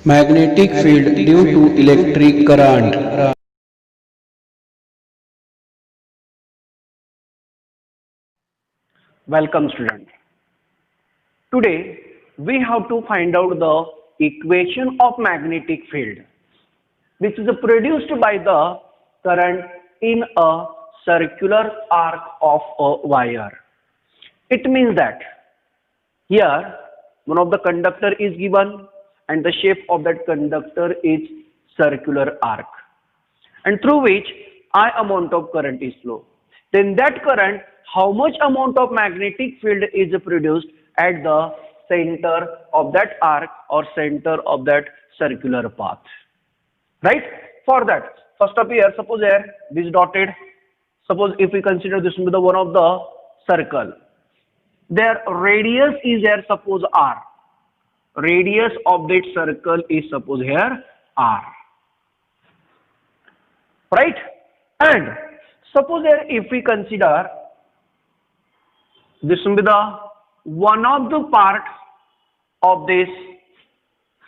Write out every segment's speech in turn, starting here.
Magnetic field due to electric current. Welcome student. Today we have to find out the equation of magnetic field which is produced by the current in a circular arc of a wire. It means that here one of the conductor is given and the shape of that conductor is circular arc and through which I amount of current is flow. Then that current, how much amount of magnetic field is produced at the center of that arc or center of that circular path. Right? For that, first up here, suppose here this dotted, suppose if we consider this to be the one of the circle, their radius is here suppose r. Radius of that circle is suppose here r. Right? And suppose here if we consider this will be the one of the parts of this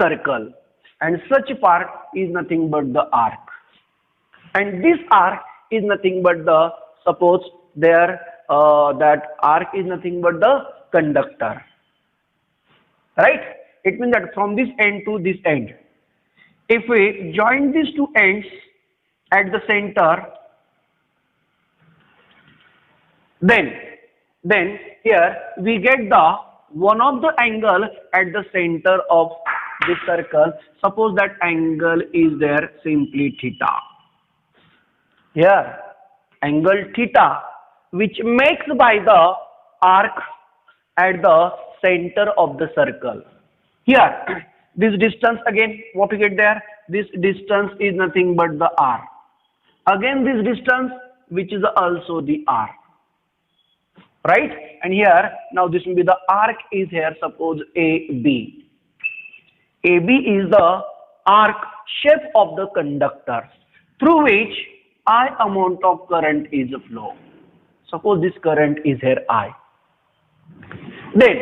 circle and such part is nothing but the arc and this arc is nothing but the suppose there that arc is nothing but the conductor, right? It means that from this end to this end, if we join these two ends at the center, then here we get the one of the angle at the center of this circle. Suppose that angle is there simply theta. Here angle theta which makes by the arc at the center of the circle. Here this distance again what we get there, this distance is nothing but the r. Again this distance which is also the r. Right? And here now this will be the arc is here suppose AB. AB is the arc shape of the conductor through which I amount of current is flow. Suppose this current is here I. Then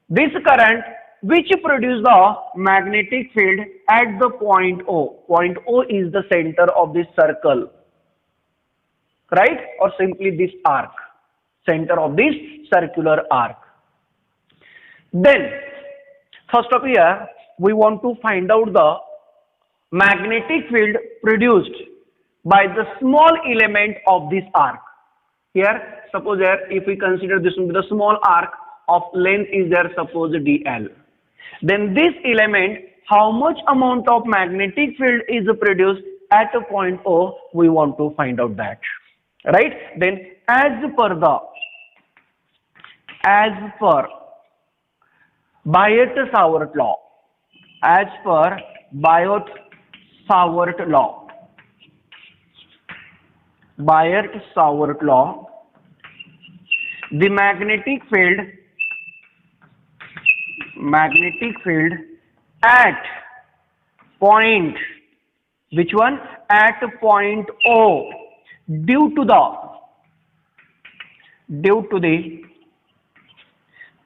this current which produce the magnetic field at the point O. Point O is the center of this circle. Right? Or simply this arc. Center of this circular arc. Then first up here we want to find out the magnetic field produced by the small element of this arc. Here suppose here if we consider this will be the small arc of length is there suppose dl. Then this element how much amount of magnetic field is produced at a point O, we want to find out that. Right? Then as per Biot-Savart law, as per Biot-Savart law, the magnetic field at point, which one? At point O, due to the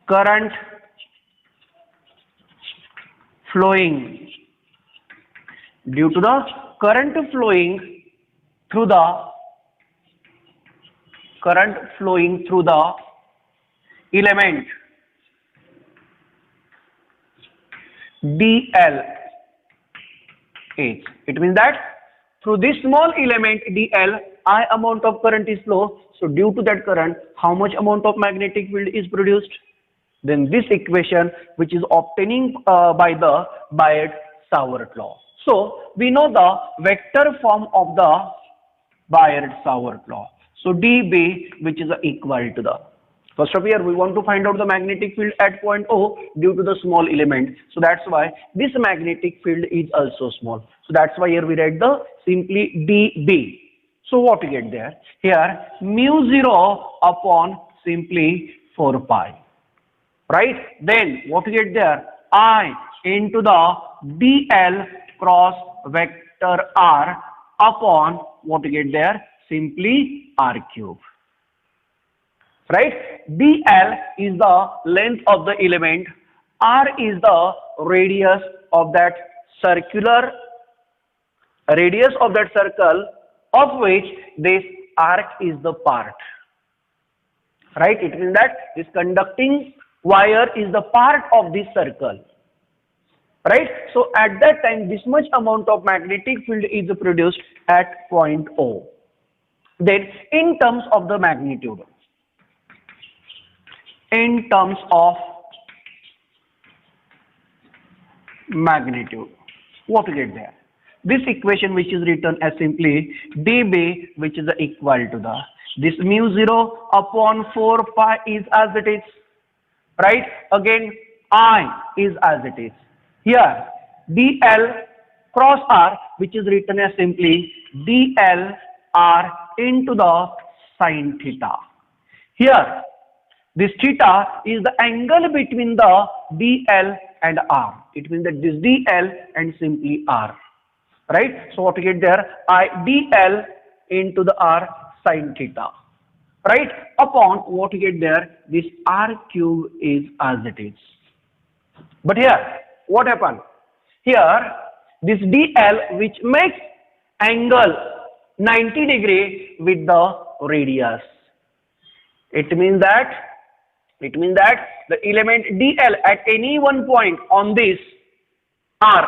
current flowing, due to the current flowing through the element dl is. It means that through this small element dl I amount of current is flow. So due to that current how much amount of magnetic field is produced? Then this equation which is obtaining by the Biot-Savart law. So we know the vector form of the Biot-Savart law. So dB which is equal to the, first of here we want to find out the magnetic field at point O due to the small element. So that's why this magnetic field is also small. So that's why here we write the simply dB. So what we get there? Here mu0 upon simply 4 pi. Right? Then what we get there? I into the dl cross vector r upon what we get there? Simply r cube. Right? dl is the length of the element, r is the radius of that circular radius of that circle of which this arc is the part. Right? It means that this conducting wire is the part of this circle. Right? So at that time, this much amount of magnetic field is produced at point O. Then in terms of the magnitude, in terms of magnitude, what we get there? This equation which is written as simply dB, which is equal to the, this mu0 upon 4 pi is as it is, right? Again, I is as it is. Here, dl cross r, which is written as simply dl r into the sine theta. Here, this theta is the angle between the dl and r. It means that this dl and simply r. Right? So what we get there? I dl into the r sine theta. Right? Upon what we get there? This r cube is as it is. But here, what happened? Here, this dl which makes angle 90 degree with the radius. It means that the element dl at any one point on this r,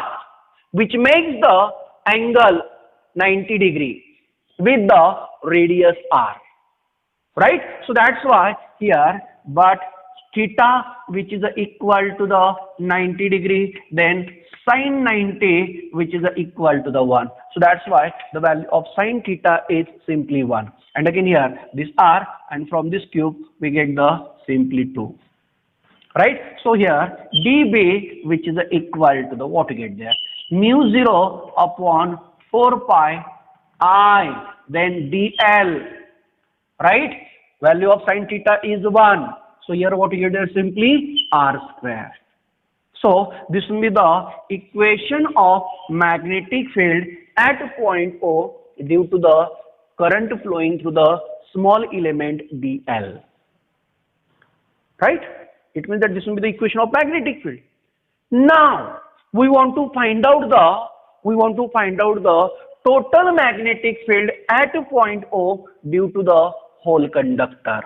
which makes the angle 90 degree with the radius r, right? So that's why here, but theta which is equal to the 90 degree, then sine 90 which is equal to the 1. So that's why the value of sine theta is simply 1. And again here, this r, and from this cube we get the simply 2. Right? So here dB which is equal to the, what we get there? Mu0 upon 4 pi I, then dl, right? Value of sine theta is 1. So here what we get there? Simply r square. So this will be the equation of magnetic field at point O due to the current flowing through the small element dl. Right? It means that this will be the equation of magnetic field. Now we want to find out the total magnetic field at point O due to the whole conductor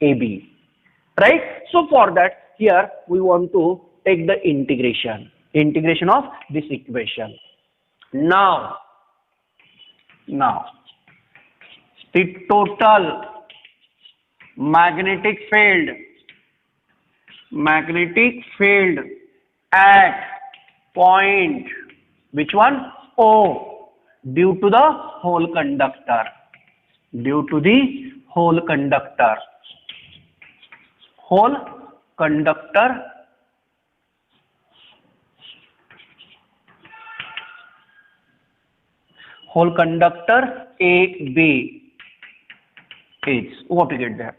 AB. Right? So for that, here we want to take the integration of this equation. Now the total magnetic field at point, which one? O, due to the whole conductor, whole conductor AB is what we get there.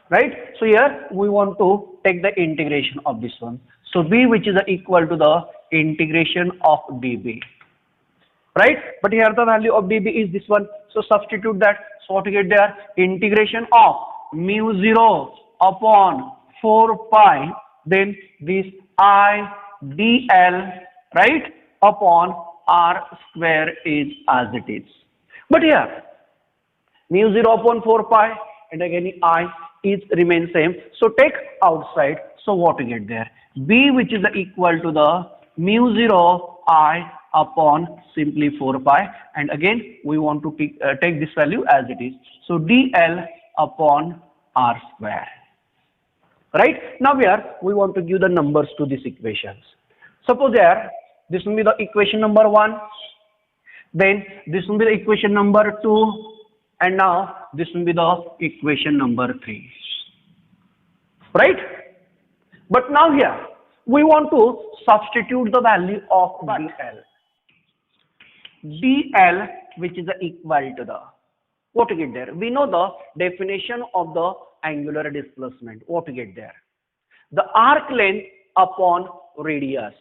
Right? So here we want to take the integration of this one. So B which is equal to the integration of dB. Right? But here the value of dB is this one. So substitute that. So what we get there? Integration of mu0 upon 4 pi, then this I dl, right, upon r square is as it is. But here mu0 upon 4 pi and again I is remain same. So take outside. So what we get there? B which is equal to the mu0 I upon simply 4 pi, and again we want to take this value as it is. So dl upon r square. Right? Now here we want to give the numbers to these equations. Suppose here this will be the equation number 1, then this will be the equation number 2, and now this will be the equation number 3. Right? But now here we want to substitute the value of dl which is equal to the, what to get there? We know the definition of the angular displacement. What to get there? The arc length upon radius.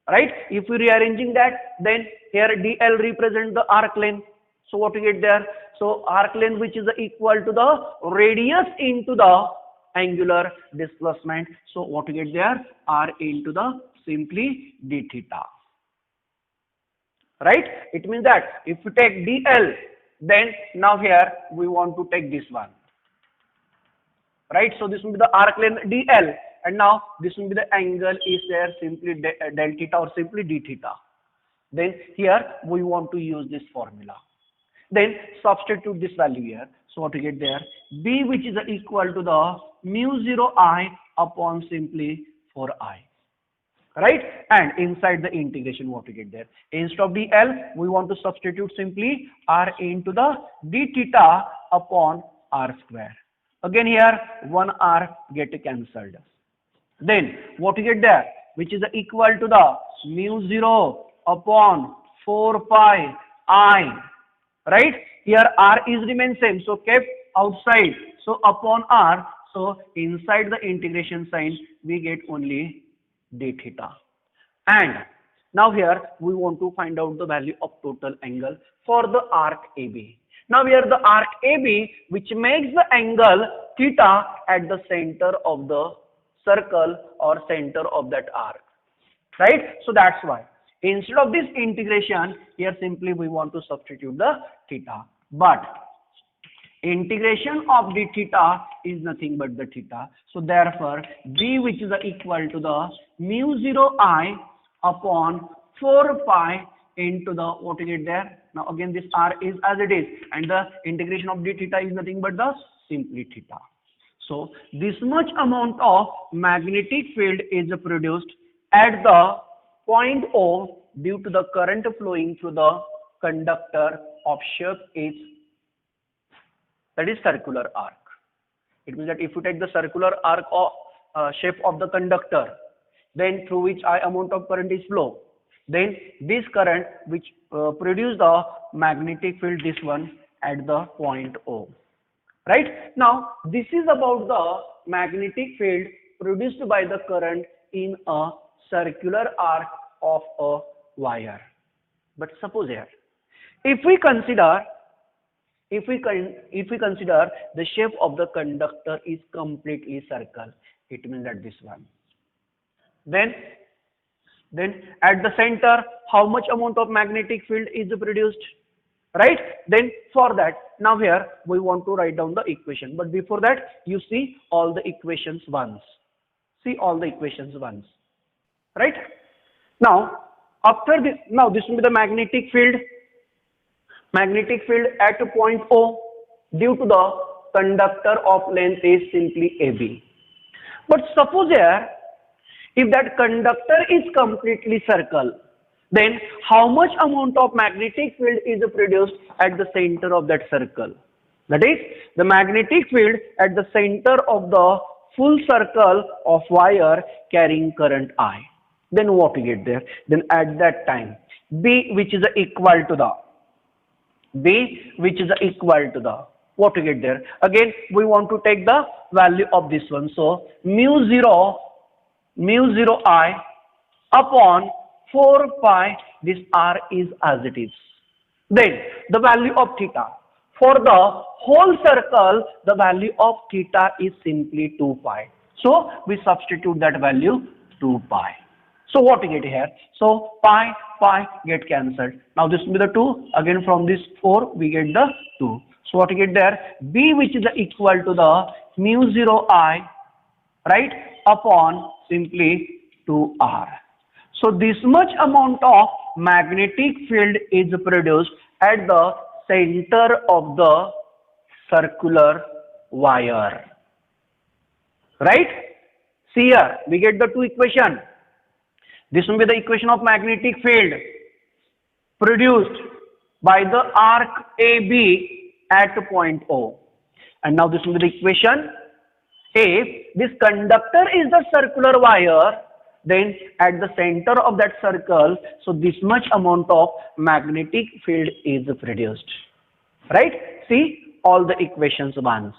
Right? If we rearranging that, then here dl represents the arc length. So what we get there? So arc length which is equal to the radius into the angular displacement. So what we get there? R into the simply d theta. Right? It means that if we take dl, then now here we want to take this one. Right? So this will be the arc length dl, and now this will be the angle is there simply del theta or simply d theta. Then here we want to use this formula. Then substitute this value here. So what we get there? B, which is equal to the mu 0 I upon simply 4I. Right? And inside the integration, what we get there? Instead of dl, we want to substitute simply r into the d theta upon r square. Again here, 1 r get cancelled. Then what we get there? Which is equal to the mu 0 upon 4 pi I. Right? Here r is remain same, so kept outside. So upon r, so inside the integration sign, we get only d theta. And now here we want to find out the value of total angle for the arc AB. Now here the arc AB, which makes the angle theta at the center of the circle or center of that arc. Right? So that's why. Instead of this integration, here simply we want to substitute the theta. But integration of the theta is nothing but the theta. So therefore, B, which is equal to the mu 0 I upon 4 pi into the, what you get there? Now again this r is as it is, and the integration of d theta is nothing but the simply theta. So this much amount of magnetic field is produced at the point O due to the current flowing through the conductor of shape is, that is circular arc. It means that if you take the circular arc of shape of the conductor, then through which I amount of current is flow, then this current which produce the magnetic field, this one at the point O. Right? Now this is about the magnetic field produced by the current in a circular arc of a wire. But suppose here, if we consider the shape of the conductor is completely circle, it means that this one. Then at the center, how much amount of magnetic field is produced? Right? Then for that, now here we want to write down the equation. But before that, you see all the equations once. See all the equations once. Right? Now, after this, now this will be the magnetic field. Magnetic field at point O due to the conductor of length is simply AB. But suppose here, if that conductor is completely circle, then how much amount of magnetic field is produced at the center of that circle? That is, the magnetic field at the center of the full circle of wire carrying current I. Then what we get there? Then at that time, B, which is equal to the what we get there? Again, we want to take the value of this one. So mu 0 I upon 4 pi, this r is as it is. Then the value of theta. For the whole circle, the value of theta is simply 2 pi. So we substitute that value 2 pi. So what we get here? So pi get cancelled. Now this will be the 2. Again from this 4 we get the 2. So what we get there? B, which is equal to the mu 0 I, right, upon simply 2r. So this much amount of magnetic field is produced at the center of the circular wire. Right? See here, we get the two equations. This will be the equation of magnetic field produced by the arc AB at point O. And now this will be the equation. If this conductor is the circular wire, then at the center of that circle, so this much amount of magnetic field is produced. Right? See all the equations once.